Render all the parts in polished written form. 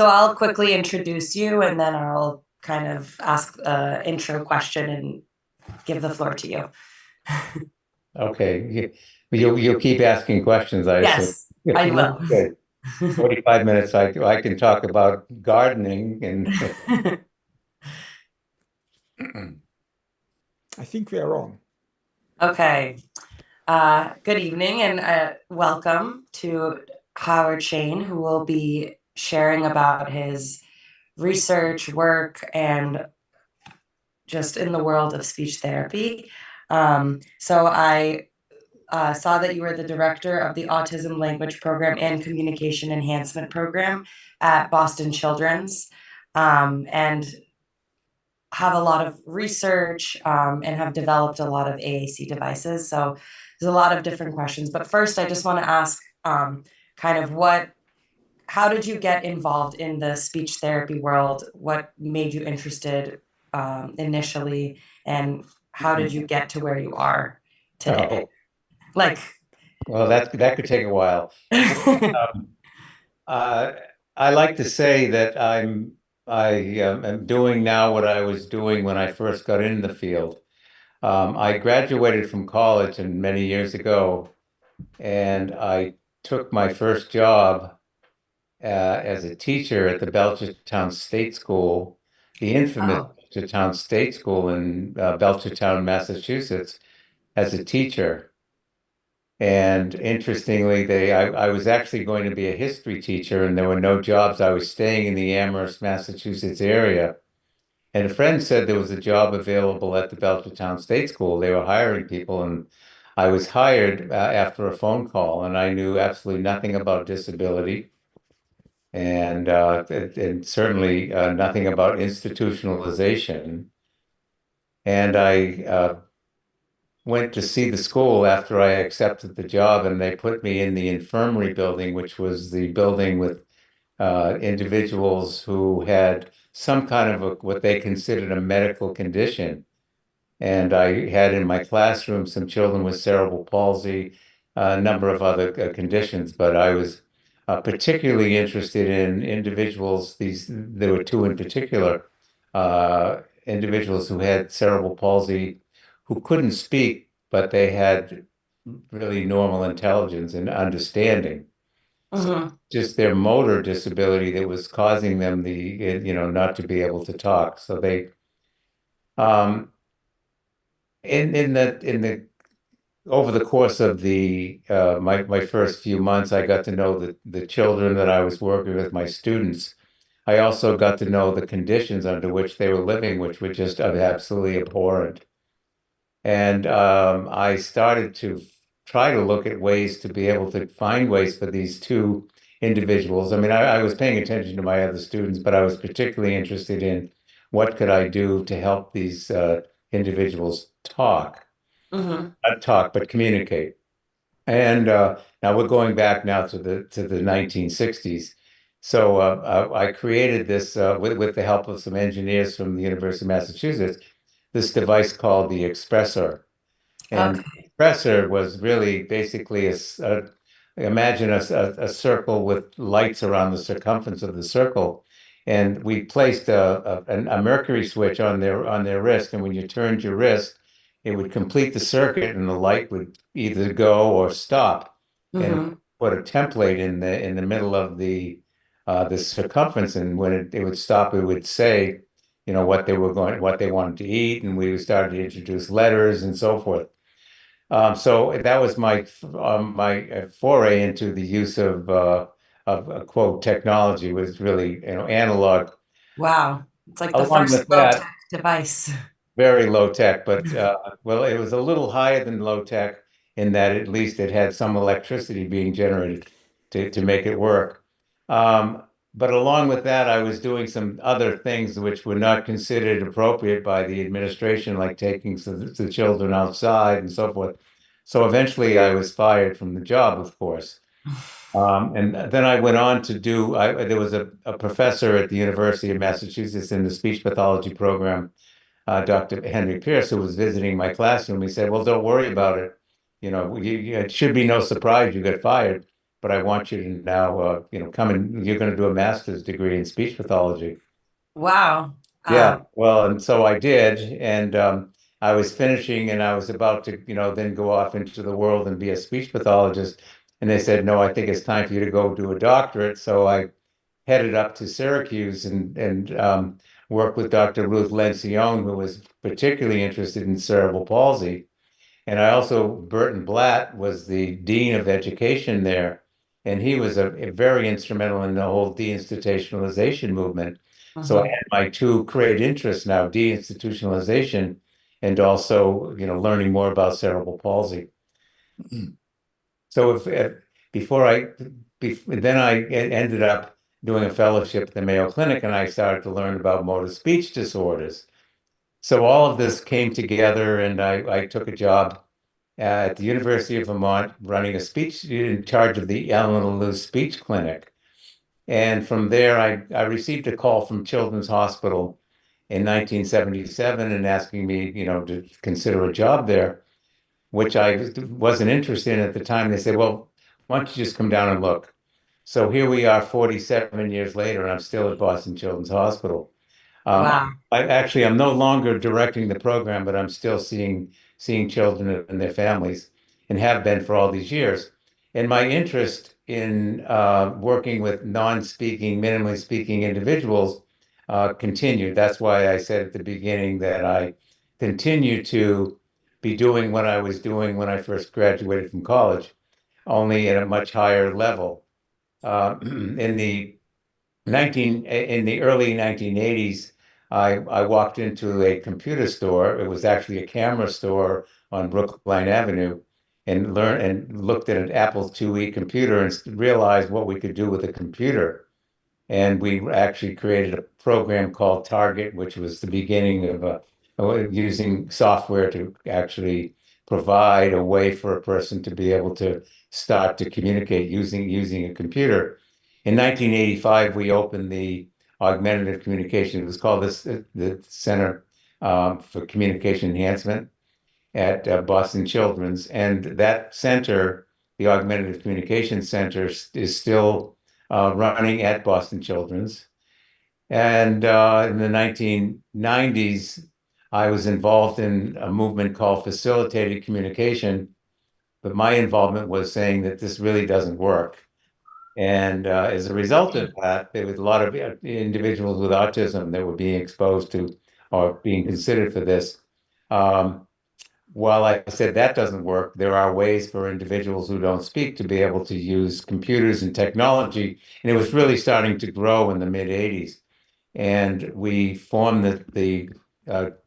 So I'll quickly introduce you and then I'll kind of ask an intro question and give the floor to you. Okay. You'll keep asking questions, I assume. Yes, I will. Good. 45 minutes, I can talk about gardening and I think we are on. Okay. Good evening and welcome to Howard Shane, who will be sharing about his research, work, and just in the world of speech therapy. So I saw that you were the director of the Autism Language Program and Communication Enhancement Program at Boston Children's, and have a lot of research and have developed a lot of AAC devices. So there's a lot of different questions. But first, I just want to ask kind of how did you get involved in the speech therapy world? What made you interested initially? And how did you get to where you are today? oh, Like, well, that could take a while. Um, uh, I like to say that am doing now what I was doing when I first got in the field. I graduated from college and many years ago, and I took my first job as a teacher at the Belchertown State School, the infamous oh, Belchertown State School in Belchertown, Massachusetts, as a teacher. And interestingly, I was actually going to be a history teacher, and there were no jobs. I was staying in the Amherst, Massachusetts area. And a friend said there was a job available at the Belchertown State School. They were hiring people, and I was hired after a phone call, and I knew absolutely nothing about disability and certainly nothing about institutionalization. And I went to see the school after I accepted the job, and they put me in the infirmary building, which was the building with individuals who had some kind of what they considered a medical condition. And I had in my classroom some children with cerebral palsy, a number of other conditions, but I was particularly interested in individuals. There were two in particular, individuals who had cerebral palsy who couldn't speak, but they had really normal intelligence and understanding. So mhm. just their motor disability that was causing them not to be able to talk. So um, in the over the course of the my first few months, I got to know the children that I was working with, my students. I also got to know the conditions under which they were living, which were just absolutely abhorrent. And I started to try to look at ways to be able to find ways for these two individuals. I mean, I was paying attention to my other students, but I was particularly interested in what could I do to help these individuals talk, Mhm. not talk, but communicate. And now we're going back now to the 1960s. So I created this with the help of some engineers from the University of Massachusetts, this device called the Expressor. And Okay. Expressor was really basically imagine a circle with lights around the circumference of the circle. And we placed a mercury switch on their wrist. And when you turned your wrist, it would complete the circuit and the light would either go or stop. And Mhm. put a template in the middle of the circumference. And when it would stop, it would say, what they wanted to eat. And we started to introduce letters and so forth. So that was my foray into the use of quote technology was really analog. Wow. It's like the Along first with low that, tech device. very low tech, but well, it was a little higher than low tech in that at least it had some electricity being generated to make it work. But along with that, I was doing some other things which were not considered appropriate by the administration, like taking the children outside and so forth. So eventually I was fired from the job, of course. And then I went on to there was a professor at the University of Massachusetts in the speech pathology program, Dr. Henry Pierce, who was visiting my classroom. He said, "Well, don't worry about it. It should be no surprise you got fired. but I want you to now, come and you're going to do a master's degree in speech pathology. Wow. Yeah, Um, well, and so I did, and I was finishing, and I was about to, then go off into the world and be a speech pathologist. And they said, no, I think it's time for you to go do a doctorate. So I headed up to Syracuse and worked with Dr. Ruth Lencioni, who was particularly interested in cerebral palsy. And I also, Burton Blatt was the dean of education there, and he was a very instrumental in the whole deinstitutionalization movement. So I mhm. had my two great interests now, deinstitutionalization and also, learning more about cerebral palsy. So if before I, then I ended up doing a fellowship at the Mayo Clinic, and I started to learn about motor speech disorders. So all of this came together, and I took a job at the University of Vermont running a speech in charge of the Eleanor Lewis Speech Clinic. And from there, I received a call from Children's Hospital in 1977 and asking me, to consider a job there, which I wasn't interested in at the time. They said, well, why don't you just come down and look? So here we are 47 years later, and I'm still at Boston Children's Hospital. Um, Wow. I'm no longer directing the program, but I'm still seeing children and their families, and have been for all these years. And my interest in working with non-speaking, minimally speaking individuals continued. That's why I said at the beginning that I continue to be doing what I was doing when I first graduated from college, only at a much higher level. In the early 1980s, I walked into a computer store. It was actually a camera store on Brookline Avenue, and learned and looked at an Apple IIe computer and realized what we could do with a computer. And we actually created a program called Target, which was the beginning of using software to actually provide a way for a person to be able to start to communicate using a computer. In 1985, we opened the augmentative communication. It was called the Center for Communication Enhancement at Boston Children's, and that center, the Augmentative Communication Center, is still running at Boston Children's. And in the 1990s, I was involved in a movement called facilitated communication, but my involvement was saying that this really doesn't work. And as a result of that, there was a lot of individuals with autism that were being exposed to or being considered for this. Um, while I said that doesn't work, there are ways for individuals who don't speak to be able to use computers and technology. And it was really starting to grow in the mid 80s. And we formed the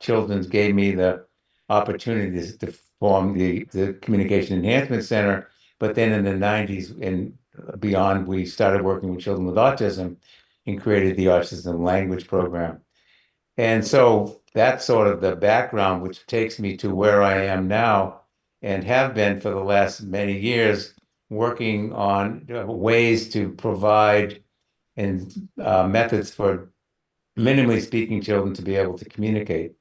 Children's gave me the opportunity to form the Communication Enhancement Center. But then in the 90s and beyond, we started working with children with autism and created the Autism Language Program. And so that's sort of the background, which takes me to where I am now and have been for the last many years, working on ways to provide and methods for minimally speaking children to be able to communicate.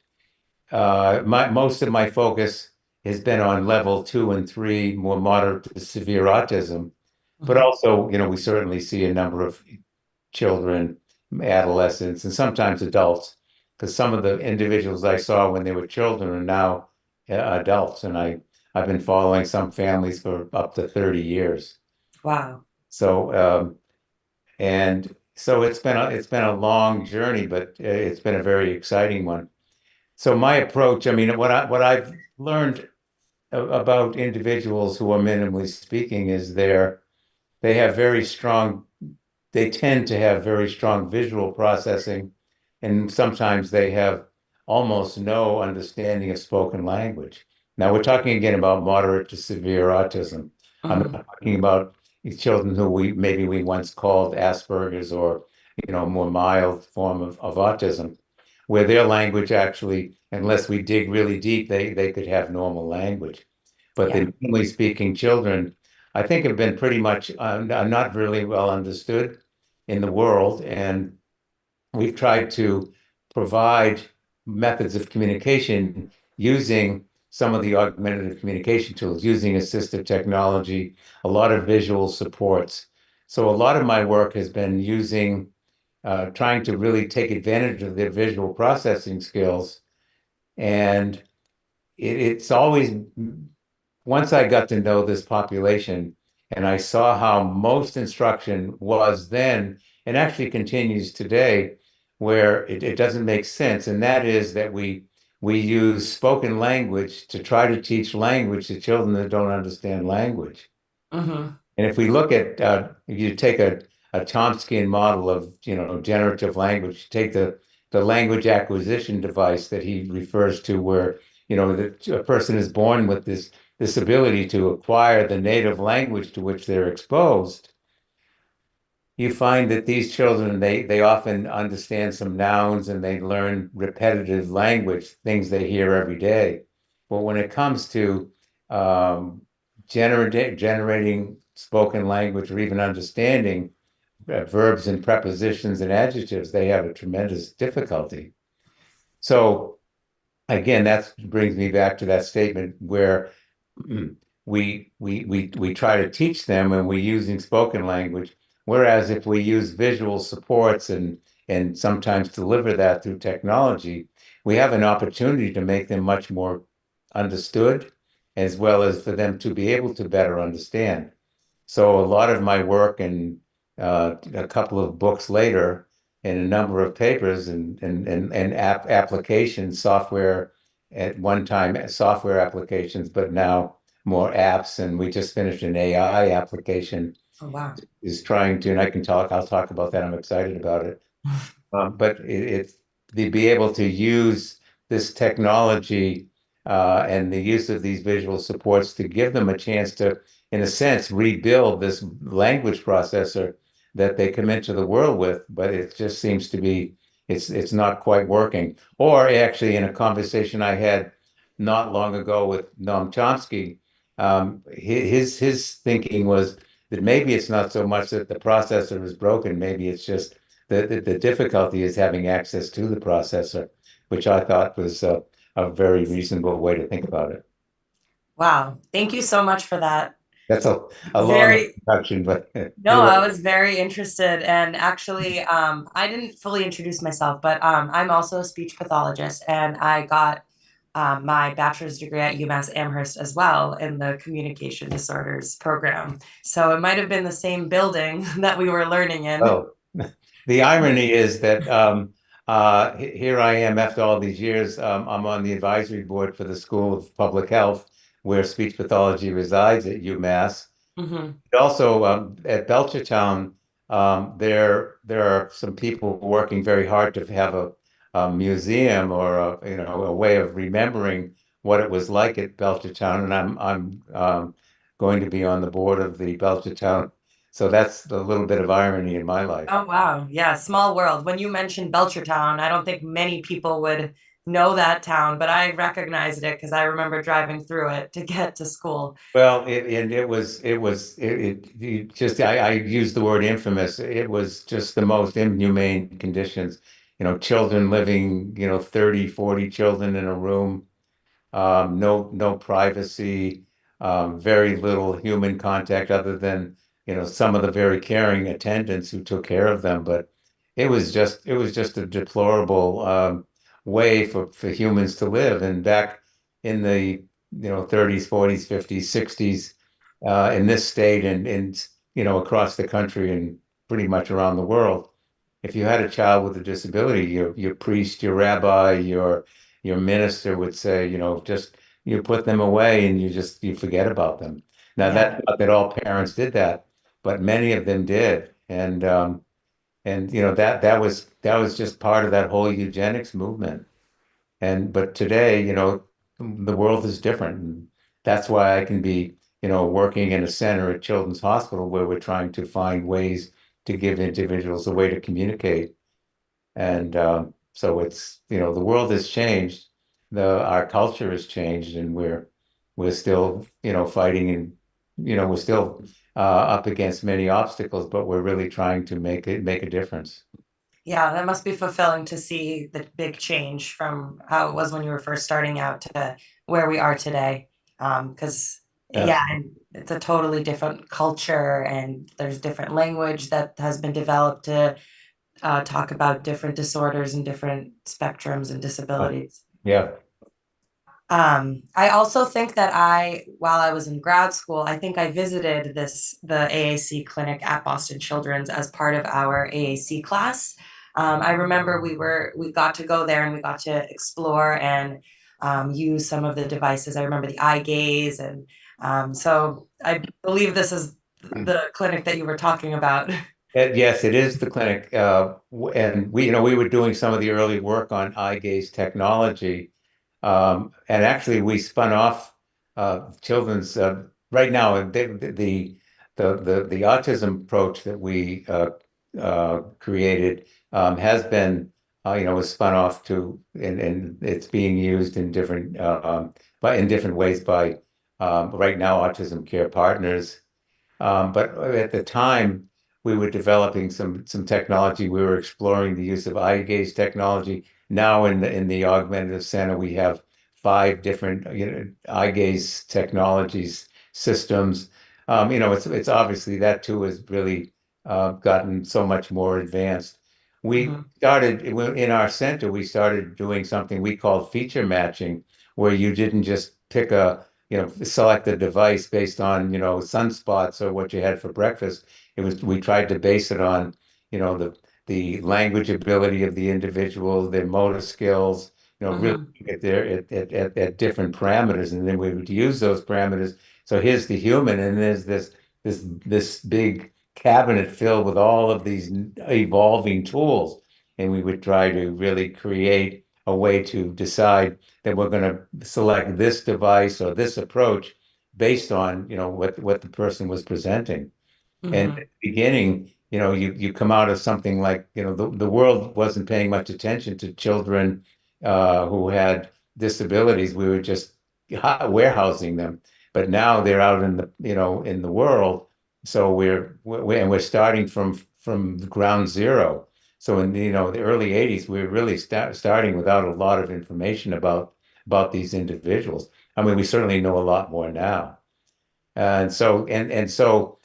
Most of my focus has been on level 2 and 3, more moderate to severe autism, but Mhm. also, we certainly see a number of children, adolescents, and sometimes adults, because some of the individuals I saw when they were children are now adults, and I've been following some families for up to 30 years. Wow. So and so it's been a long journey, but it's been a very exciting one. So my approach, I mean, what I've learned about individuals who are minimally speaking is they have very strong they tend to have very strong visual processing, and sometimes they have almost no understanding of spoken language. Now, we're talking again about moderate to severe autism. I'm Mhm. not talking about children who we once called Asperger's, or more mild form of autism, where their language actually, unless we dig really deep, they could have normal language. But Yeah. the minimally speaking children, I think, have been pretty much not really well understood in the world. And we've tried to provide methods of communication using some of the augmentative communication tools, using assistive technology, a lot of visual supports. So a lot of my work has been using, trying to really take advantage of their visual processing skills. And it's always, once I got to know this population and I saw how most instruction was then and actually continues today, where it doesn't make sense. And that is that we use spoken language to try to teach language to children that don't understand language. Hmm. And if we look at, if you take a Chomsky model of, generative language, take the language acquisition device that he refers to, where, a person is born with this ability to acquire the native language to which they're exposed. You find that these children, they often understand some nouns and they learn repetitive language, things they hear every day. But when it comes to um, generating spoken language or even understanding verbs and prepositions and adjectives, they have a tremendous difficulty. So again, that brings me back to that statement where we try to teach them and we're using spoken language, whereas if we use visual supports and sometimes deliver that through technology, we have an opportunity to make them much more understood, as well as for them to be able to better understand. So a lot of my work and a couple of books later and a number of papers and applications, software at one time, software applications, but now more apps. And we just finished an AI application Oh, wow. is trying to, and I'll talk about that. I'm excited about it. But it's to be able to use this technology and the use of these visual supports to give them a chance to, in a sense, rebuild this language processor that they come into the world with, but it just seems to be it's not quite working. Or actually, in a conversation I had not long ago with Noam Chomsky, his thinking was that maybe it's not so much that the processor is broken, maybe it's just the difficulty is having access to the processor, which I thought was a very reasonable way to think about it. Wow. Thank you so much for that. That's a long Very, introduction, but no, I was very interested. And actually, I didn't fully introduce myself, but I'm also a speech pathologist, and I got my bachelor's degree at UMass Amherst as well in the communication disorders program. So it might have been the same building that we were learning in. oh, the irony is that here I am after all these years. I'm on the advisory board for the School of Public Health, where speech pathology resides at UMass. Hmm. Also, at Belchertown, there are some people working very hard to have a museum or a way of remembering what it was like at Belchertown, and I'm going to be on the board of the Belchertown. So that's a little bit of irony in my life. Oh, wow. Yeah, small world. When you mentioned Belchertown, I don't think many people would know that town, but I recognized it because I remember driving through it to get to school. Well, you just I use the word infamous. It was just the most inhumane conditions. Children living, 30, 40 children in a room, no privacy, very little human contact other than, some of the very caring attendants who took care of them. But it was just a deplorable way for humans to live. And back in the 30s, 40s, 50s, 60s, in this state and across the country and pretty much around the world, if you had a child with a disability, your priest, your rabbi, your minister would say, just you put them away and you forget about them. Now Yeah. that's not that all parents did that, but many of them did. And that was just part of that whole eugenics movement. But today, the world is different. And that's why I can be, working in a center at Children's Hospital where we're trying to find ways to give individuals a way to communicate. And so it's, the world has changed, our culture has changed, and we're still, fighting and, we're still up against many obstacles, but we're really trying to make a difference. Yeah, that must be fulfilling to see the big change from how it was when you were first starting out to where we are today. Because yeah, Absolutely. and it's a totally different culture, and there's different language that has been developed to talk about different disorders and different spectrums and disabilities. Yeah. I also think that while I was in grad school, I think I visited the AAC clinic at Boston Children's as part of our AAC class. I remember we got to go there and we got to explore and use some of the devices. I remember the eye gaze, and so I believe this is the clinic that you were talking about. Yes, it is the clinic. And we were doing some of the early work on eye gaze technology. And actually we spun off children's right now the autism approach that we created has been was spun off to and it's being used in different but in different ways by right now Autism Care Partners. But at the time, we were developing some technology. We were exploring the use of eye gaze technology. Now in the augmentative center, we have five different eye gaze technologies systems. It's obviously that too has really gotten so much more advanced. We Mhm, started in our center. We started doing something we called feature matching, where you didn't just pick a select a device based on, sunspots or what you had for breakfast. We tried to base it on, the language ability of the individual, their motor skills, really mhm, look at different parameters. And then we would use those parameters. So here's the human, and there's this big cabinet filled with all of these evolving tools. And we would try to really create a way to decide that we're going to select this device or this approach based on, what the person was presenting. And at mhm. the beginning, you come out of something like, the world wasn't paying much attention to children who had disabilities. We were just warehousing them. But now they're out in the world. So we're starting from ground zero. So in the early 80s, we were really starting without a lot of information about these individuals. I mean, we certainly know a lot more now. And so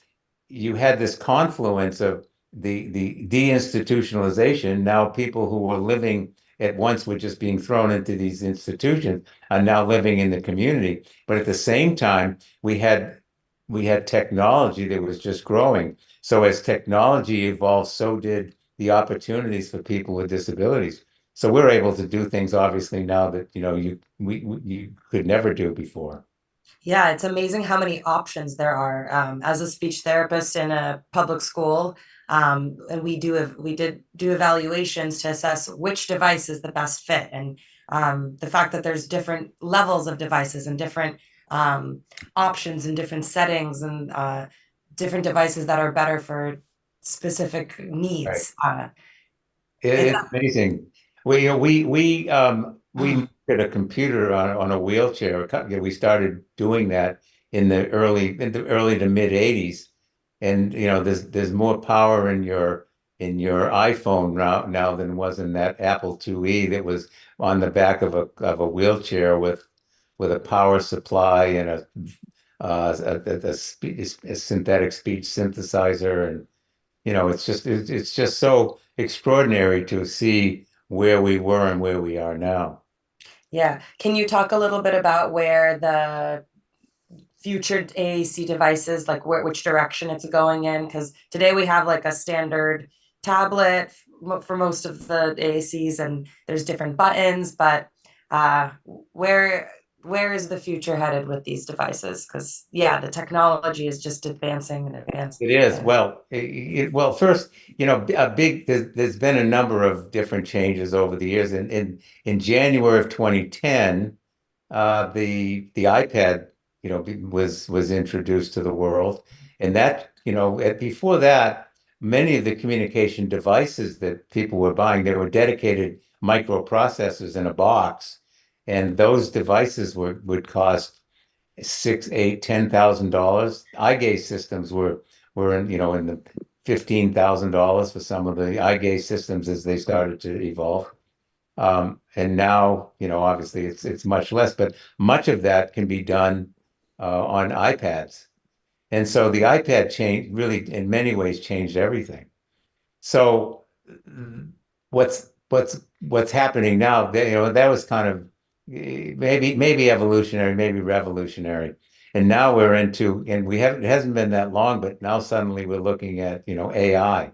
you had this confluence of the deinstitutionalization. Now people who were living at once were just being thrown into these institutions are now living in the community. But at the same time, we had technology that was just growing. So as technology evolved, so did the opportunities for people with disabilities. So we're able to do things obviously now that you could never do before. Yeah, it's amazing how many options there are. As a speech therapist in a public school, and we did do evaluations to assess which device is the best fit, and the fact that there's different levels of devices and different options and different settings and different devices that are better for specific Right. needs. It's It's amazing. We did a computer on a wheelchair. We started doing that in the early to mid 80s. And there's more power in your iPhone now than was in that Apple IIe that was on the back of a wheelchair with a power supply and a synthetic speech synthesizer. And it's just so extraordinary to see where we were and where we are now. Yeah. Can you talk a little bit about where the future AAC devices, like which direction it's going in? Because today we have like a standard tablet for most of the AACs, and there's different buttons. But uh, where where is the future headed with these devices? Because yeah, the technology is just advancing and advancing. It is. Well, first, there's been a number of different changes over the years. In January of 2010, the iPad, was introduced to the world. And that, before that, many of the communication devices that people were buying, they were dedicated microprocessors in a box. And those devices would cost six, eight, $10,000. Eye gaze systems were in the $15,000 for some of the eye gaze systems as they started to evolve. And now, obviously it's much less, but much of that can be done on iPads. And so the iPad changed really in many ways changed everything. So what's happening now, that was kind of maybe evolutionary, maybe revolutionary. And now we're into, and it hasn't been that long, but now suddenly we're looking at, AI.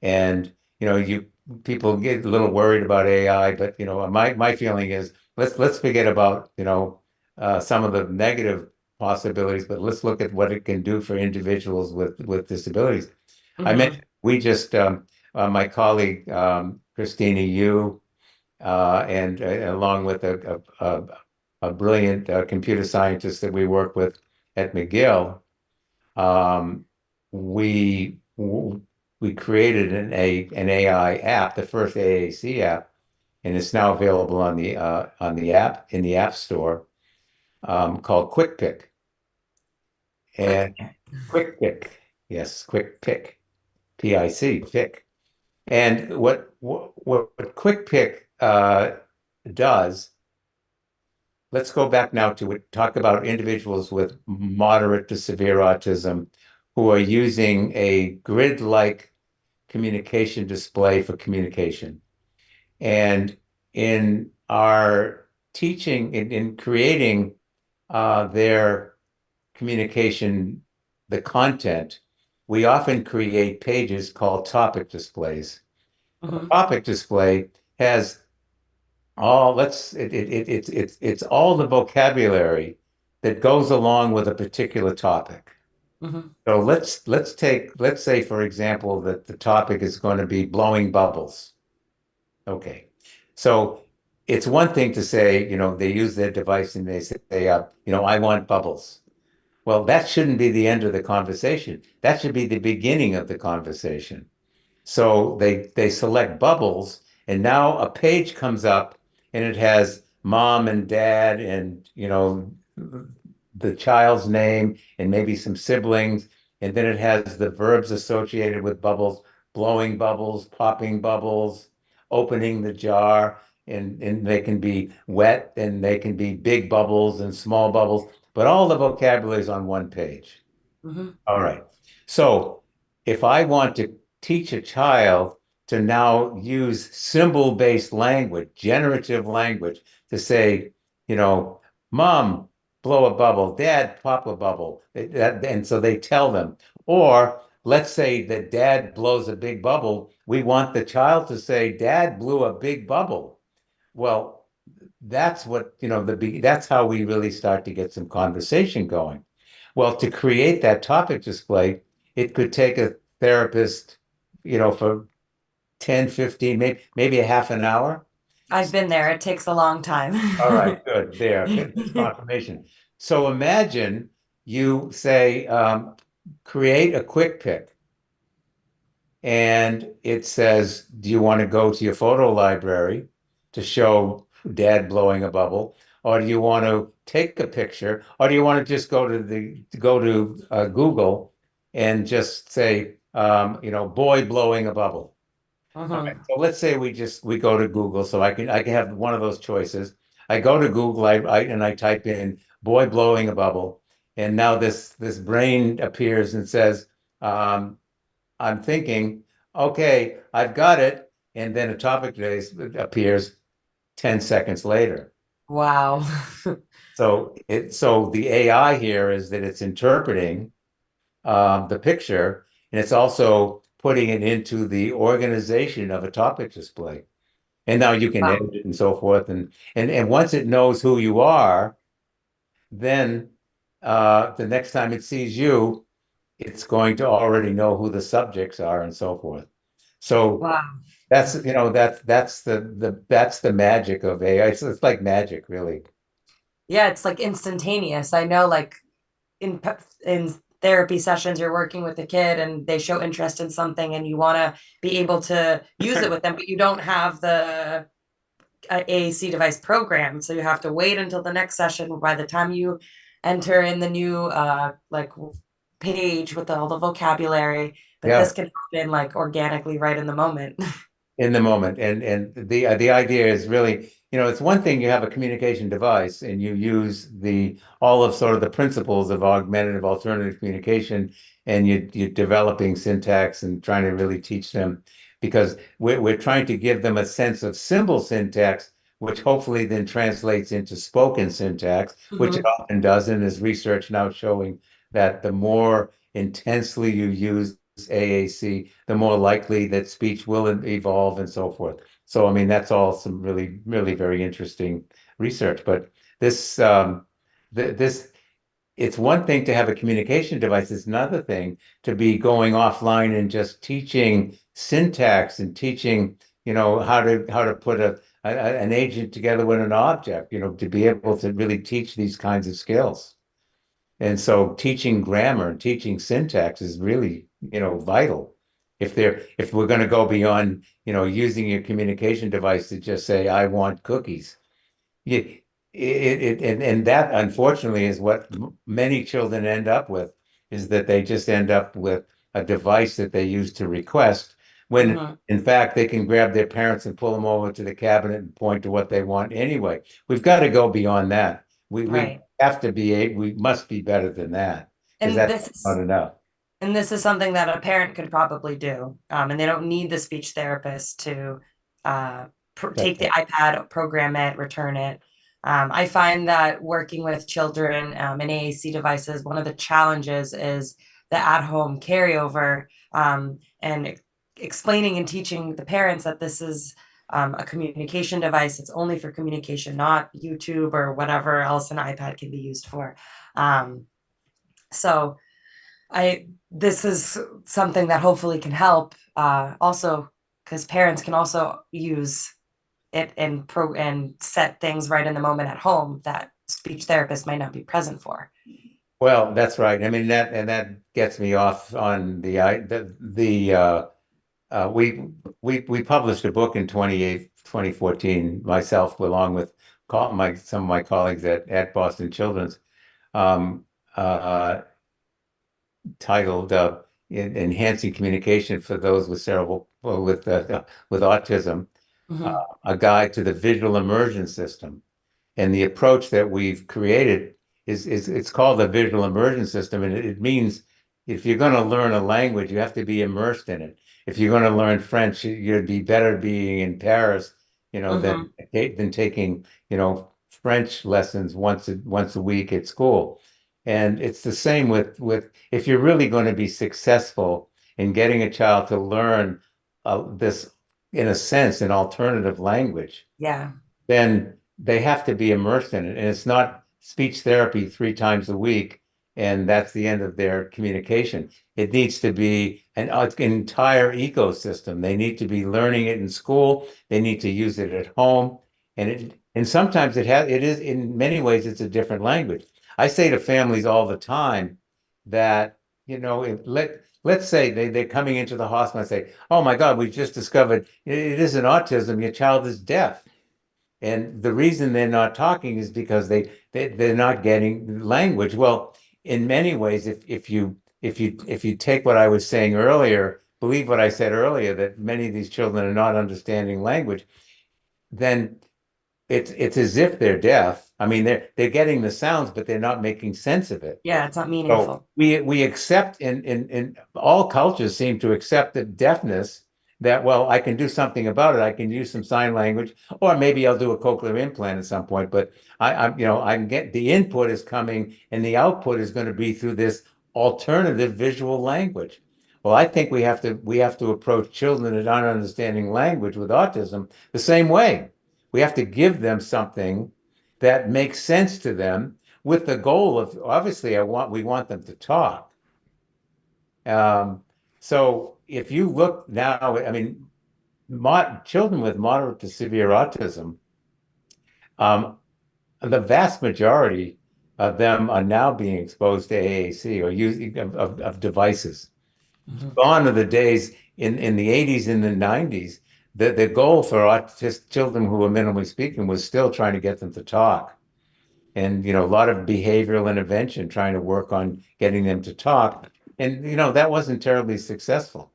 And you people get a little worried about AI, but my feeling is let's forget about some of the negative possibilities, but let's look at what it can do for individuals with disabilities. I Hmm. mentioned we just my colleague Christina Yu and along with a brilliant computer scientist that we work with at McGill, um, we we created an AI app, the first AAC app, and it's now available on the app in the App Store, called Quick Pick. Quick. And Quick Pick, yes, Quick Pick, Pick. And what Quick Pick does, let's go back now to talk about individuals with moderate to severe autism who are using a grid-like communication display for communication. And in our teaching, in creating their communication, the content, we often create pages called topic displays. Hmm. A topic display has all let's it's all the vocabulary that goes along with a particular topic. Hmm. So let's say for example that the topic is going to be blowing bubbles. Okay. So it's one thing to say, they use their device and they say, I want bubbles. Well, that shouldn't be the end of the conversation. That should be the beginning of the conversation. So they select bubbles, and now a page comes up and it has mom and dad and the child's name and maybe some siblings, and then it has the verbs associated with bubbles, blowing bubbles, popping bubbles, opening the jar, and they can be wet and they can be big bubbles and small bubbles, but all the vocabulary is on one page. Hmm. All right. So if I want to teach a child to now use symbol-based language, generative language, to say, you know, mom, blow a bubble, dad, pop a bubble. And so they tell them. Or let's say that dad blows a big bubble. We want the child to say, dad blew a big bubble. Well, that's what, that's how we really start to get some conversation going. Well, to create that topic display, it could take a therapist, for 10, 15, maybe a half an hour. I've been there. It takes a long All time. right, good. There, good. That's confirmation. So imagine you say, create a quick pick. And it says, do you want to go to your photo library to show dad blowing a bubble? Or do you want to take a picture? Or do you want to just go to Google and just say, boy blowing a bubble? All right. Hmm. So let's say we go to Google, so I can have one of those choices. I go to Google, and I type in boy blowing a bubble, and now this brain appears and says, I'm thinking, okay, I've got it. And then a topic appears 10 seconds later. Wow. So the AI here is that it's interpreting the picture, and it's also putting it into the organization of a topic display. And now you can Wow. edit it and so forth. And once it knows who you are, then the next time it sees you, it's going to already know who the subjects are and so forth. So Wow. that's the magic of AI. It's like magic, really. Yeah, it's like instantaneous. I know, like in therapy sessions, you're working with a kid and they show interest in something, and you want to be able to use it with them, but you don't have the AAC device program, so you have to wait until the next session. By the time you enter in the new like page with all the vocabulary, but this Yeah. can happen like organically right in the moment. In the moment. And the idea is really, it's one thing you have a communication device and you use the all of sort of the principles of augmentative alternative communication, and you're developing syntax and trying to really teach them, because we're trying to give them a sense of symbol syntax, which hopefully then translates into spoken syntax, which it Mhm. often does. And there's research now showing that the more intensely you use AAC, the more likely that speech will evolve and so forth. So, I mean, that's all some really, really very interesting research. But this, this, it's one thing to have a communication device. It's another thing to be going offline and just teaching syntax and teaching, how to put an agent together with an object, to be able to really teach these kinds of skills. And so teaching grammar and teaching syntax is really, vital. If we're going to go beyond, using your communication device to just say, I want cookies. You, and that unfortunately is what many children end up with, is that they just end up with a device that they use to request, when Mhm. in fact they can grab their parents and pull them over to the cabinet and point to what they want anyway. We've got to go beyond that. We Right. have to we must be better than that, because And that's this not is enough. And this is something that a parent could probably do. And they don't need the speech therapist to That's take the iPad, program it, return it. I find that working with children in AAC devices, one of the challenges is the at-home carryover, and explaining and teaching the parents that this is a communication device. It's only for communication, not YouTube or whatever else an iPad can be used for. Um, so I this is something that hopefully can help also, because parents can also use it and set things right in the moment at home that speech therapists might not be present for. Well, that's right. I mean, that gets me off on we published a book in 2014, myself, along with some of my colleagues at Boston Children's, um, uh, titled "Enhancing Communication for Those with Cerebral with Autism: Mhm. A Guide to the Visual Immersion System." And the approach that we've created is it's called the visual immersion system. And it means if you're going to learn a language, you have to be immersed in it. If you're going to learn French, you'd be better being in Paris, Mhm. than taking, French lessons once a week at school. And it's the same with if you're really going to be successful in getting a child to learn this, in a sense, an alternative language, Yeah. then they have to be immersed in it. And it's not speech therapy 3 times a week, and that's the end of their communication. It needs to be an entire ecosystem. They need to be learning it in school. They need to use it at home. And sometimes it is, in many ways, it's a different language. I say to families all the time that, if let's say they're coming into the hospital and say, oh my God, we've just discovered it isn't autism, your child is deaf. And the reason they're not talking is because they're not getting language. Well, in many ways, if you take what I was saying earlier, believe what I said earlier, that many of these children are not understanding language, then it's as if they're deaf. I mean, they're getting the sounds, but they're not making sense of it. Yeah, it's not So meaningful. we accept, in all cultures seem to accept the deafness, that, well, I can do something about it. I can use some sign language, or maybe I'll do a cochlear implant at some point. But I can get the input is coming, and the output is going to be through this alternative visual language. Well, I think we have to approach children that aren't understanding language with autism the same way. We have to give them something that makes sense to them, with the goal of, obviously, we want them to talk. Um, so if you look now, I mean, children with moderate to severe autism, um, the vast majority of them are now being exposed to AAC, or using of devices. Mhm. Gone are the days in the 80s and the 90s. The goal for autistic children who were minimally speaking was still trying to get them to talk. And a lot of behavioral intervention trying to work on getting them to talk. And that wasn't terribly successful.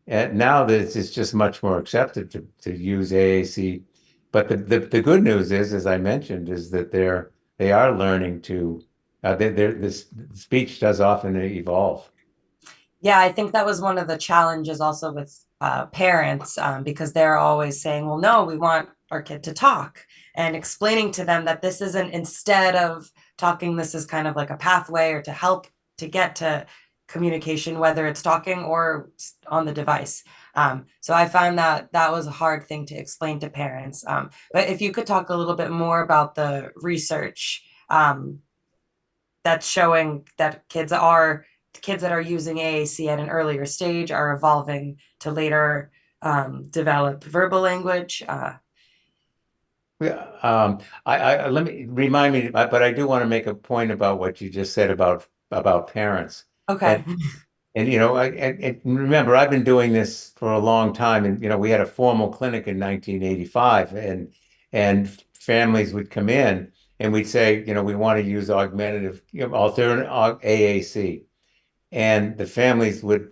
And now that it's just much more accepted to use AAC. But the good news is, as I mentioned, is that they are learning to this speech does often evolve. Yeah, I think that was one of the challenges also with parents, because they're always saying, well, no, we want our kid to talk, and explaining to them that this isn't, instead of talking, this is kind of like a pathway or to help to get to communication, whether it's talking or on the device. So I found that that was a hard thing to explain to parents. But if you could talk a little bit more about the research that's showing that kids that are using AAC at an earlier stage are evolving to later develop verbal language. Yeah, let me remind me, but I do want to make a point about what you just said about parents. And Okay. and remember, I've been doing this for a long time, and we had a formal clinic in 1985, and families would come in, and we'd say, we want to use augmentative, alternate AAC, and the families would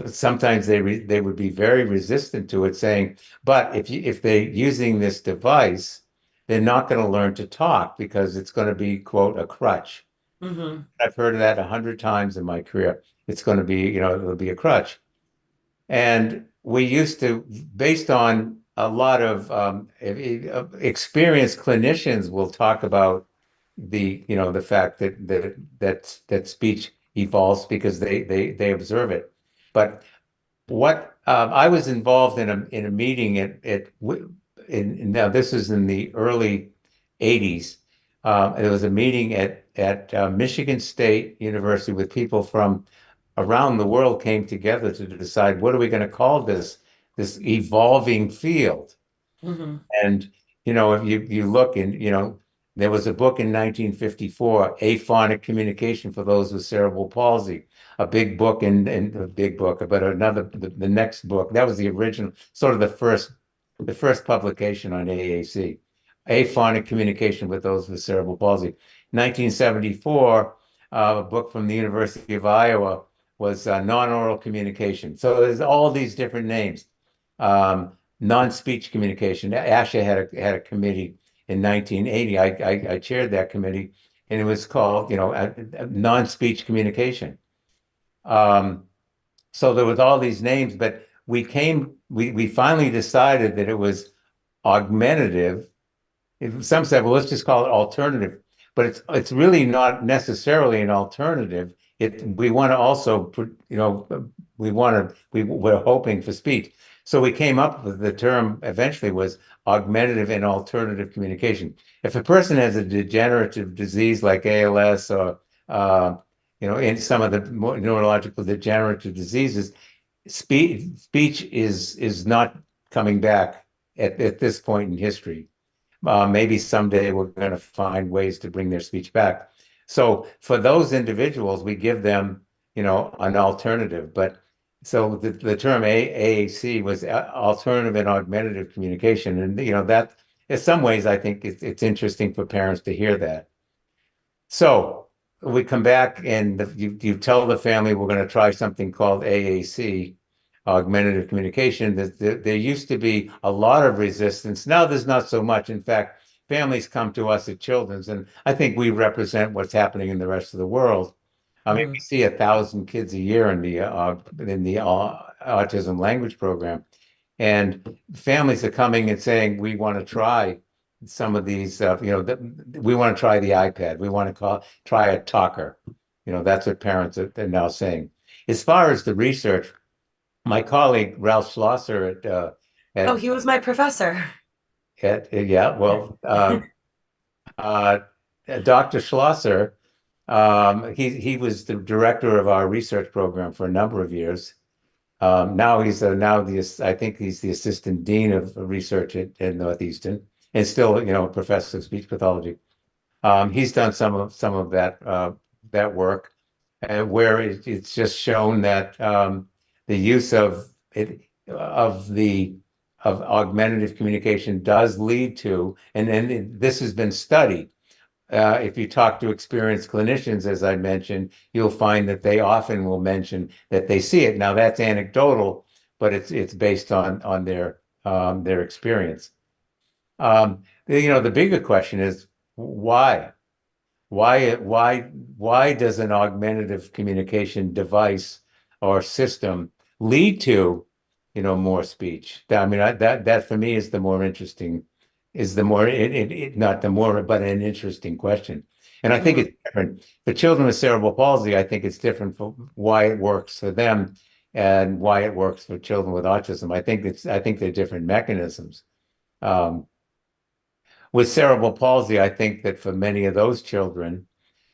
sometimes they would be very resistant to it, saying, but if they're using this device, they're not going to learn to talk because it's going to be, quote, a crutch. Hmm. I've heard of that 100 times in my career. It's going to be, it'll be a crutch. And we used to, based on a lot of experienced clinicians, will talk about the fact that speech evolves because they observe it. But what I was involved in a meeting now this is in the early 80s. It was a meeting at Michigan State University with people from around the world came together to decide what are we going to call this evolving field. Hmm. And if you look and there was a book in 1954, Aphonic Communication for Those with Cerebral Palsy, a big book in a big book, but the next book, that was the original, sort of the first publication on AAC, Aphonic Communication with Those with Cerebral Palsy. 1974, a book from the University of Iowa was non-oral communication. So there's all these different names. Um, Non-speech communication. ASHA had a committee in 1980. I chaired that committee, and it was called, non-speech communication. Um, so there was all these names, but we finally decided that it was augmentative. Some said, well, let's just call it alternative, but it's really not necessarily an alternative. We want to also, we're hoping for speech. So we came up with the term eventually was augmentative and alternative communication. If a person has a degenerative disease like ALS or in some of the more neurological degenerative diseases, speech is not coming back at this point in history. Maybe someday we're going to find ways to bring their speech back. So for those individuals, we give them, an alternative. But so the term AAC was alternative and augmentative communication. And, that in some ways, I think it's interesting for parents to hear that. So we come back and you tell the family we're going to try something called AAC, augmentative communication. There used to be a lot of resistance. Now there's not so much. In fact, families come to us at Children's, and I think we represent what's happening in the rest of the world. I mean, we Hmm. see 1,000 kids a year in the autism language program, and families are coming and saying, we want to try some of these, we want to try the iPad. We want to try a talker. That's what parents are now saying. As far as the research, my colleague Ralph Schlosser Oh, at he was my professor. yeah, well, uh, Dr. Schlosser, he was the director of our research program for a number of years. Now he's now I think he's the assistant dean of research at Northeastern, and still, a professor of speech pathology. He's done some of that work, where it's just shown that the use of augmentative communication does lead to, and this has been studied. if you talk to experienced clinicians, as I mentioned, you'll find that they often will mention that they see it. Now that's anecdotal, but it's based on their experience. The bigger question is why? Why does an augmentative communication device or system lead to, more speech? I mean, that for me is the more interesting, is the more not the more, but an interesting question. And I think Mhm. it's different for children with cerebral palsy. I think it's different for why it works for them and why it works for children with autism. I think they're different mechanisms. Um, with cerebral palsy, I think that for many of those children,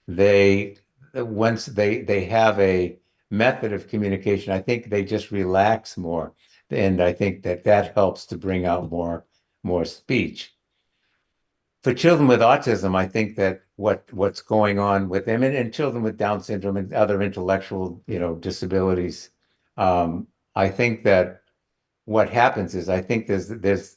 they once they have a method of communication, I think they just relax more, and I think that helps to bring out more speech. For children with autism, I think that what's going on with them, and children with Down syndrome and other intellectual, disabilities, I think that what happens is I think there's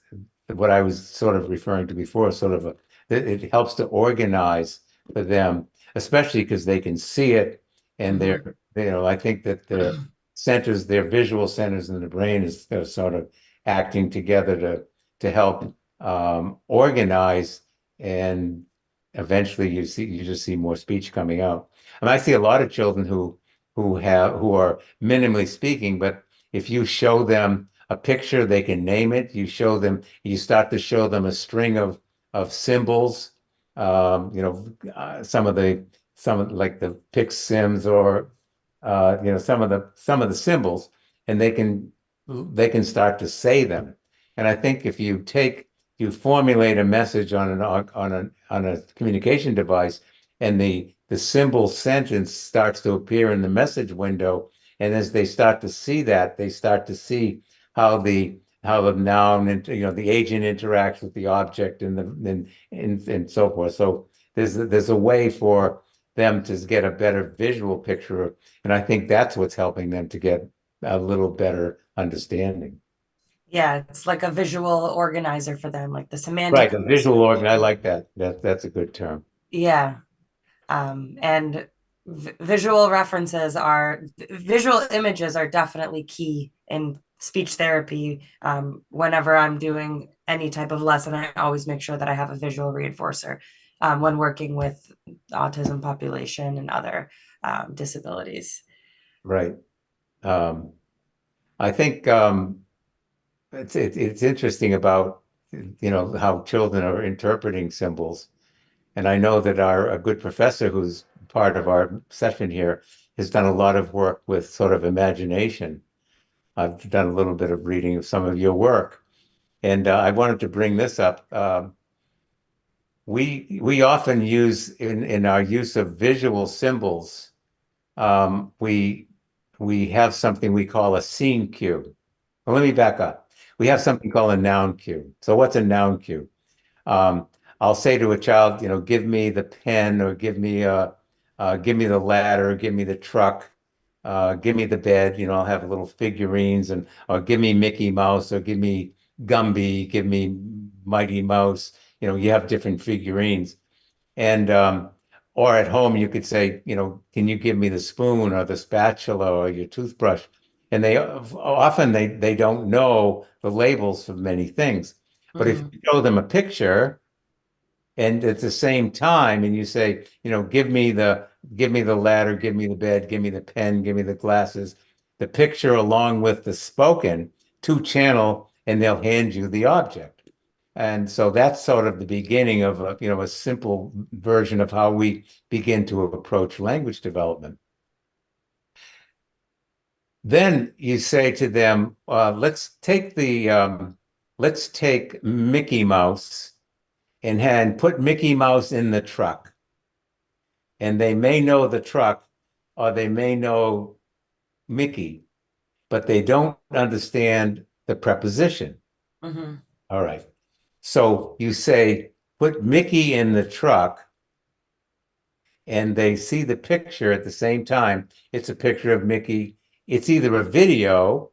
what I was sort of referring to before, sort of it helps to organize for them, especially because they can see it and Mhm. I think that their visual centers in the brain is sort of acting together to help organize, and eventually you just see more speech coming out. And I see a lot of children who are minimally speaking, but if you show them a picture, they can name it. You start to show them a string of symbols, some of like the pick sims, or some of the symbols, and they can start to say them. And I think if you formulate a message on a communication device, and the symbol sentence starts to appear in the message window, and as they start to see that, they start to see how the noun and the agent interacts with the object, and so forth. So there's a way for them to get a better visual picture, and I think that's what's helping them to get a little better understanding. Yeah, it's like a visual organizer for them, like the semantic Right, the visual organ. I association. like that. That's a good term. Yeah. And visual references are visual images are definitely key in speech therapy. Whenever I'm doing any type of lesson, I always make sure that I have a visual reinforcer when working with autism population and other disabilities. Right. Um, I think it's interesting about how children are interpreting symbols. And I know that a good professor who's part of our session here has done a lot of work with sort of imagination. I've done a little bit of reading of some of your work, and I wanted to bring this up. We often use in our use of visual symbols, we have something we call a scene cue. Well, let me back up. We have something called a noun cue. So what's a noun cue? Um, I'll say to a child, give me the pen, or give me the ladder, give me the truck, give me the bed. I'll have little figurines, or give me Mickey Mouse, or give me Gumby, give me Mighty Mouse. You have different figurines. And or at home you could say, can you give me the spoon or the spatula or your toothbrush? And they often they don't know the labels for many things. But if Mhm. you show them a picture, and at the same time, and you say, give me the ladder, give me the bed, give me the pen, give me the glasses, the picture along with the spoken, two channel, and they'll hand you the object. And so that's sort of the beginning of a simple version of how we begin to approach language development. Then you say to them, let's take Mickey Mouse, and put Mickey Mouse in the truck. And they may know the truck, or they may know Mickey, but they don't understand the preposition. Mhm. All right. So you say, put Mickey in the truck, and they see the picture at the same time. It's a picture of Mickey. It's either a video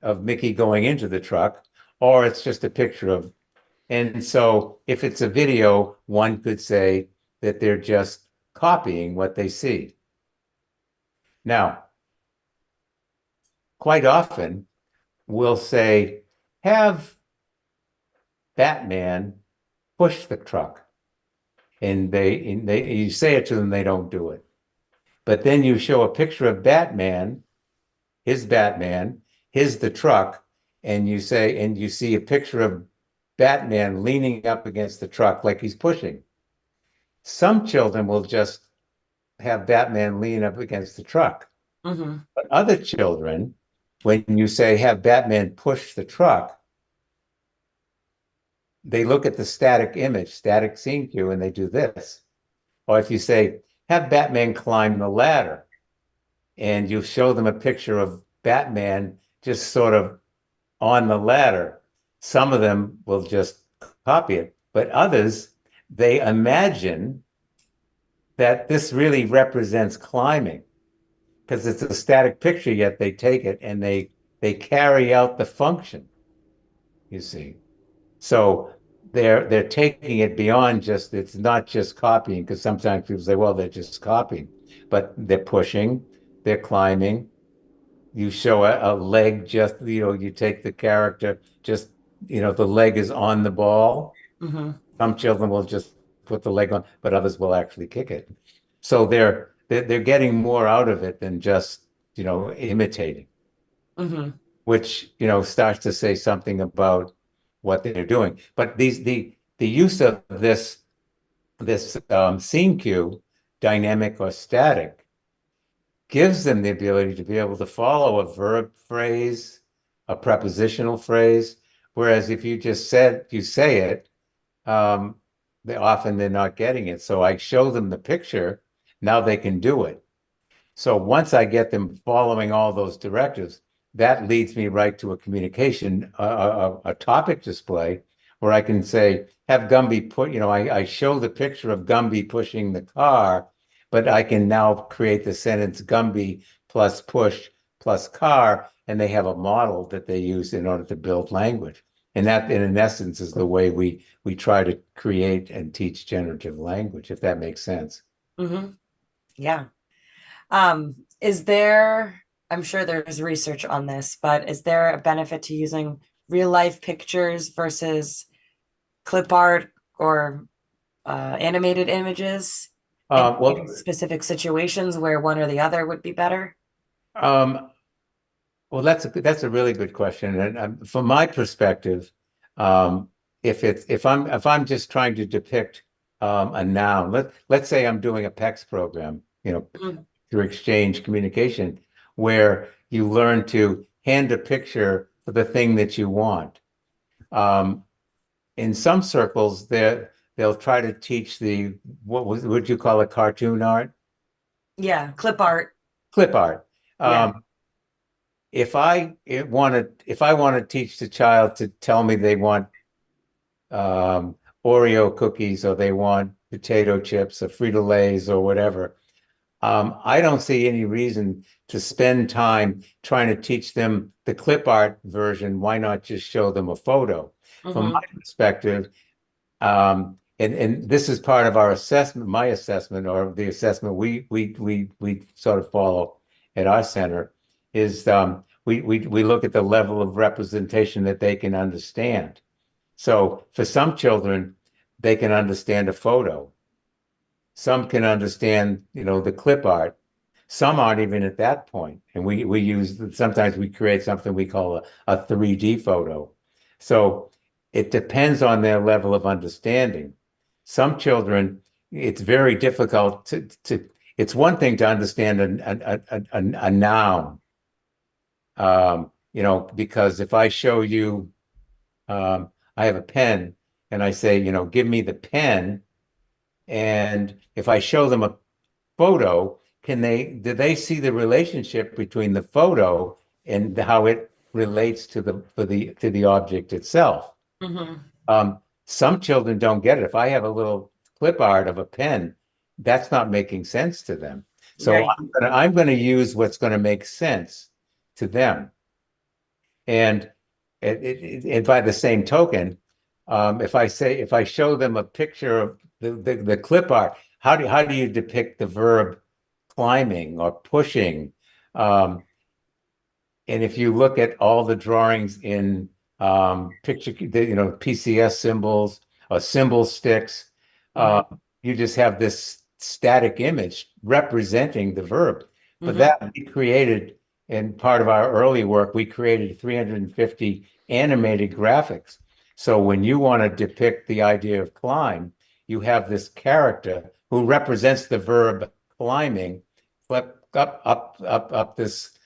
of Mickey going into the truck, or it's just a picture of. And so if it's a video, one could say that they're just copying what they see. Now, quite often we'll say, have Batman push the truck. And you say it to them, they don't do it. But then you show a picture of Batman, his the truck, and you see a picture of Batman leaning up against the truck like he's pushing. Some children will just have Batman lean up against the truck. Mm-hmm. But other children, when you say have Batman push the truck, they look at the static image, static scene cue, and they do this. Or if you say, have Batman climb the ladder, and you show them a picture of Batman just sort of on the ladder, some of them will just copy it. But others, they imagine that this really represents climbing because it's a static picture, yet they take it and they carry out the function, you see. So they're taking it beyond just, it's not just copying, because sometimes people say, well, they're just copying, but they're pushing, they're climbing. You show a leg, just, you take the character, just, the leg is on the ball. Mm-hmm. Some children will just put the leg on, but others will actually kick it. So they're getting more out of it than just, imitating, Mm-hmm. which, starts to say something about what they're doing. But the use of this scene cue, dynamic or static, gives them the ability to be able to follow a verb phrase, a prepositional phrase. Whereas if you say it, um, they're not getting it. So I show them the picture, now they can do it. So once I get them following all those directives, that leads me right to a communication, a topic display where I can say, have Gumby put, I show the picture of Gumby pushing the car, but I can now create the sentence Gumby plus push plus car, and they have a model that they use in order to build language. And that, in essence, is the way we try to create and teach generative language, if that makes sense. Mm-hmm. Yeah. Is there, I'm sure there's research on this, but is there a benefit to using real life pictures versus clip art or animated images in Well, specific situations where one or the other would be better? um, Well, that's a really good question, and from my perspective, um, if I'm just trying to depict a noun, let's say I'm doing a PECS program, Mhm. through exchange communication, where you learn to hand a picture for the thing that you want. Um, in some circles, they'll try to teach what you call it, cartoon art, Yeah, clip art. clip art. Yeah. Um, if I want to teach the child to tell me they want um, Oreo cookies or they want potato chips or Frito-Lays or whatever, I don't see any reason to spend time trying to teach them the clip art version. Why not just show them a photo? From Hmm. my perspective, and this is part of our assessment, my assessment, or the assessment we sort of follow at our center, is we look at the level of representation that they can understand. So for some children, they can understand a photo. Some can understand, the clip art. Some aren't even at that point. And sometimes we create something we call a 3D photo. So it depends on their level of understanding. Some children, it's very difficult it's one thing to understand a noun, because if I show you, I have a pen and I say, give me the pen. And if I show them a photo, do they see the relationship between the photo and how it relates to the object itself? Hmm. Some children don't get it. If I have a little clip art of a pen, that's not making sense to them. So Right. I'm gonna use what's going to make sense to them. And and by the same token, if I show them a picture of the clip art, how do you depict the verb climbing or pushing? Um, and if you look at all the drawings in picture, PCS symbols or symbol sticks, uh, Hmm. you just have this static image representing the verb. But Hmm. that we created in part of our early work, we created 350 animated graphics. So when you want to depict the idea of climb, you have this character who represents the verb climbing, flip up this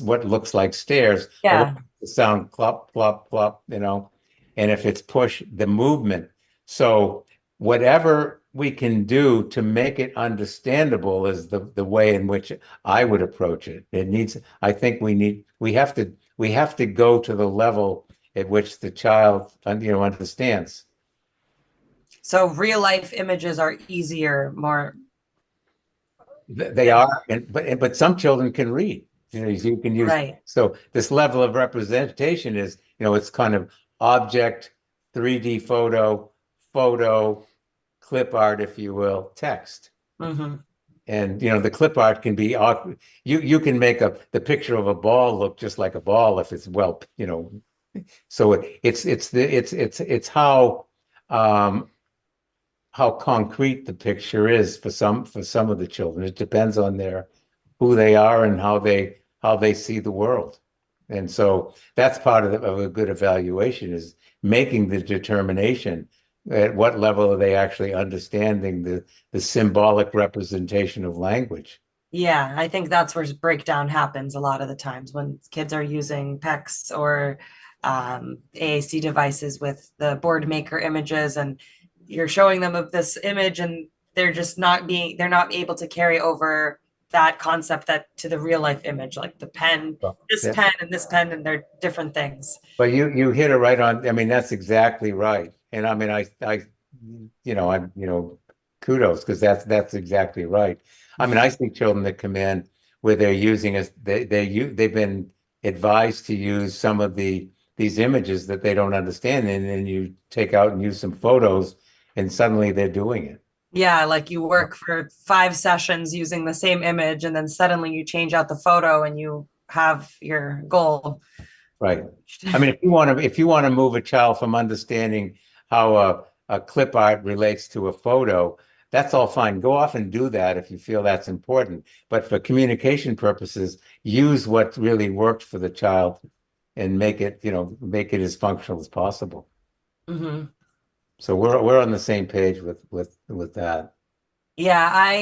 what looks like stairs, or what Yeah. the sound clop, clop, clop, and if it's push, the movement. So whatever we can do to make it understandable is the way in which I would approach it. It needs, I think we have to go to the level at which the child, understands. So real life images are easier, more They than are, but some children can read. You can use right. so this level of representation is, it's kind of object, 3D photo, photo, clip art, if you will, text. Hmm. And the clip art can be awkward. You can make the picture of a ball look just like a ball if it's well, so it's um how concrete the picture is for some of the children. It depends on their who they are and how they see the world. And so that's part of a good evaluation is making the determination at what level are they actually understanding the symbolic representation of language. Yeah, I think that's where breakdown happens a lot of the times when kids are using PECs or AAC devices with the board maker images, and you're showing them of this image, and they're not able to carry over that concept that to the real life image, like the pen, Well, this yeah. pen and this pen, and they're different things. But you hit it right on. I mean, that's exactly right. And I mean, I'm, kudos because that's exactly right. I mean, I see children that come in where they're using us. They've been advised to use some of these images that they don't understand, and then you take out and use some photos, and suddenly they're doing it. Yeah, like you work for 5 sessions using the same image, and then suddenly you change out the photo and you have your goal. Right. I mean, if you want to move a child from understanding how a clip art relates to a photo, that's all fine. Go off and do that if you feel that's important. But for communication purposes, use what really worked for the child and make it as functional as possible. Hmm. So we're on the same page with that. Yeah,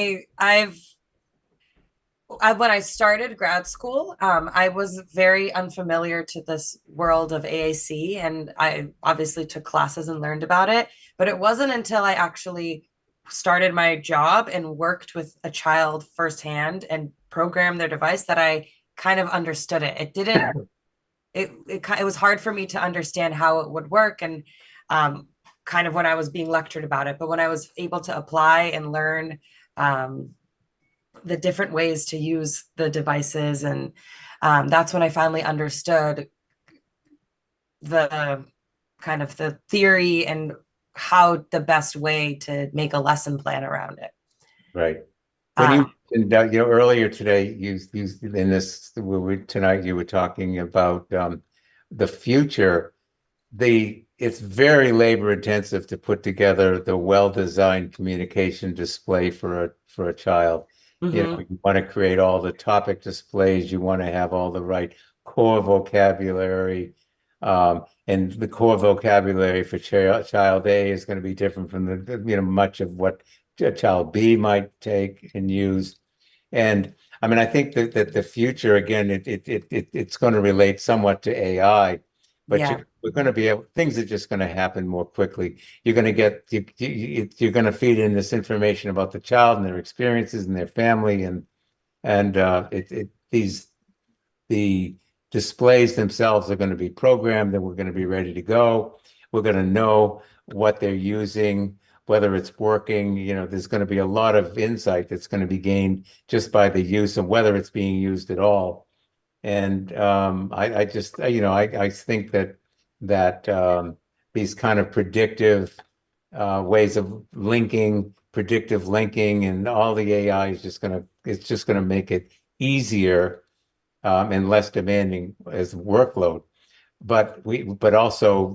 when I started grad school, I was very unfamiliar to this world of AAC, and I obviously took classes and learned about it. But it wasn't until I actually started my job and worked with a child firsthand and programmed their device that I kind of understood it. It didn't. It was hard for me to understand how it would work, and kind of when I was being lectured about it. But when I was able to apply and learn. The different ways to use the devices, and that's when I finally understood the kind of the theory and how the best way to make a lesson plan around it. Right. When uh, earlier today, you in this tonight you were talking about the future. It's very labor intensive to put together the well-designed communication display for a child. mhm. You want to create all the topic displays, you want to have all the right core vocabulary. And the core vocabulary for child A is going to be different from much of what child B might take and use. And I mean, I think that the future, again, it's going to relate somewhat to AI, but Yeah. we're going to be able, things are just going to happen more quickly. You're going to you're going to feed in this information about the child and their experiences and their family, and the displays themselves are going to be programmed, and we're going to be ready to go. We're going to know what they're using, whether it's working. There's going to be a lot of insight that's going to be gained just by the use and whether it's being used at all. And I just, I think that these kind of predictive ways of linking predictive linking and all the AI is just it's just gonna make it easier and less demanding as workload. But also,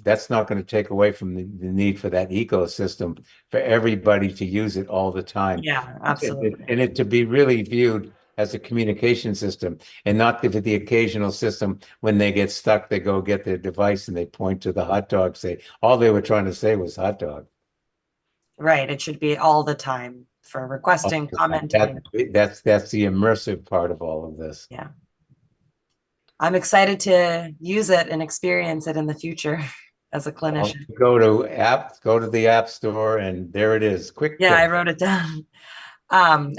that's not going to take away from the need for that ecosystem for everybody to use it all the time. Yeah, absolutely. And it to be really viewed as a communication system and not the occasional system when they get stuck, they go get their device and they point to the hot dog, say, all they were trying to say was hot dog. Right. It should be all the time for requesting, That, commenting. that's the immersive part of all of this. Yeah. I'm excited to use it and experience it in the future as a clinician. Go to the app store and there it is. Quick Yeah, I fix. wrote it down.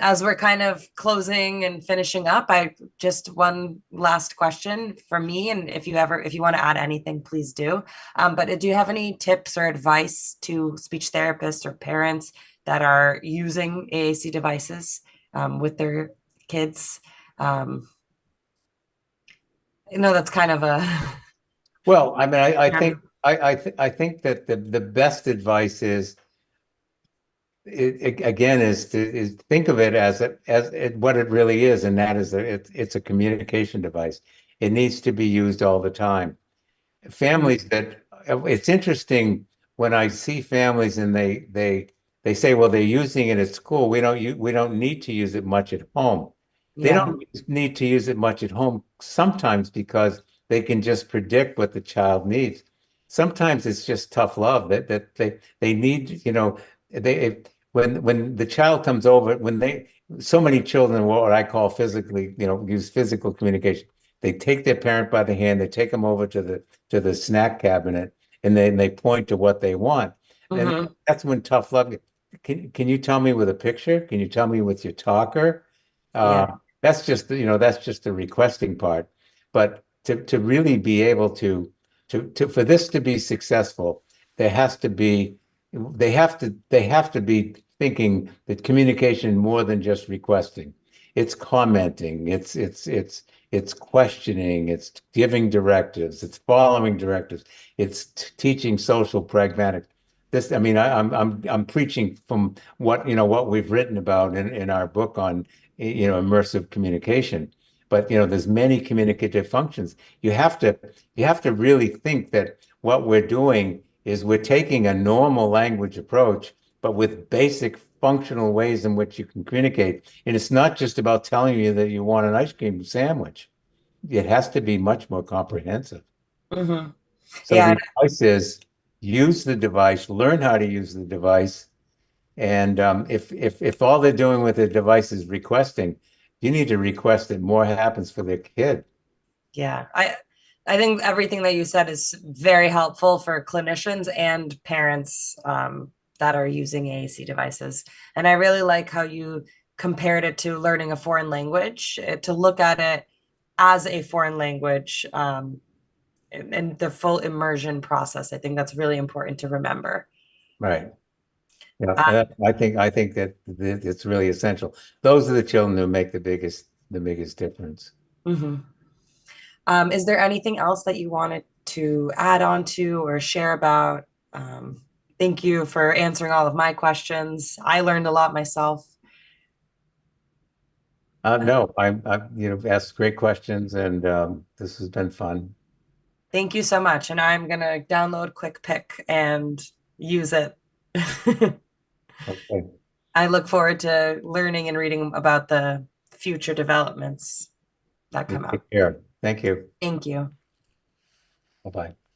As we're kind of closing and finishing up, I just one last question for me, and if you want to add anything, please do. But do you have any tips or advice to speech therapists or parents that are using AAC devices with their kids? That's kind of a Well, I mean, yeah, I think that the best advice is again is think of it as what it really is, and that is it's a communication device. It needs to be used all the time. Families that it's interesting when I see families and they say, well, they're using it at school. We don't need to use it much at home. They yeah. don't need to use it much at home sometimes because they can just predict what the child needs. Sometimes it's just tough love that they need, they when the child comes over, so many children what I call physically, use physical communication. They take their parent by the hand, they take them over to the snack cabinet, and then they point to what they want. And Hmm. that's when tough love. Can you tell me with a picture? Can you tell me with your talker? Yeah. That's just the requesting part. But to really be able to for this to be successful, there has to be they have to be thinking that communication more than just requesting. It's commenting, it's questioning, it's giving directives, it's following directives, it's teaching social pragmatic. This, I mean, I'm preaching from what we've written about in our book on immersive communication. But there's many communicative functions. You have to really think that what we're doing is we're taking a normal language approach, but with basic functional ways in which you can communicate. And it's not just about telling you that you want an ice cream sandwich. It has to be much more comprehensive. Hmm. So Yeah. the advice is use the device, learn how to use the device. And if all they're doing with the device is requesting, you need to request that more happens for their kid. Yeah, I think everything that you said is very helpful for clinicians and parents that are using AAC devices. And I really like how you compared it to learning a foreign language, to look at it as a foreign language and the full immersion process. I think that's really important to remember. Right. Yeah, Uh, I think that it's really essential. Those are the children who make the biggest difference. mhm. Is there anything else that you wanted to add on to or share about? Um, Thank you for answering all of my questions. I learned a lot myself. No, I'm asked great questions, and this has been fun. Thank you so much. And I'm going to download Quick Pick and use it. Okay, I look forward to learning and reading about the future developments that you come out. take care. Thank you. Thank you. Bye bye.